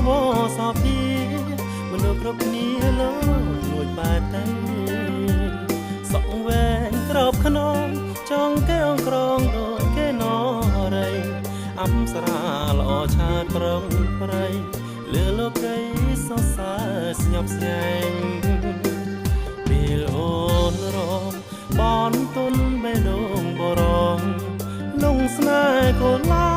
វសពីមនុស្សគ្រប់គ្នាលោរួចបែបតែសក់វែងក្របខ្នងចង់គេអង្ក្រងដូចគេណរៃអប្សរាល្អឆាតប្រងប្រៃលើលោកីសរសើរស្ញប់ស្ញែងពេលអូនរងបនទុនបេះដូងបរងលងស្នេហ៍កូនឡា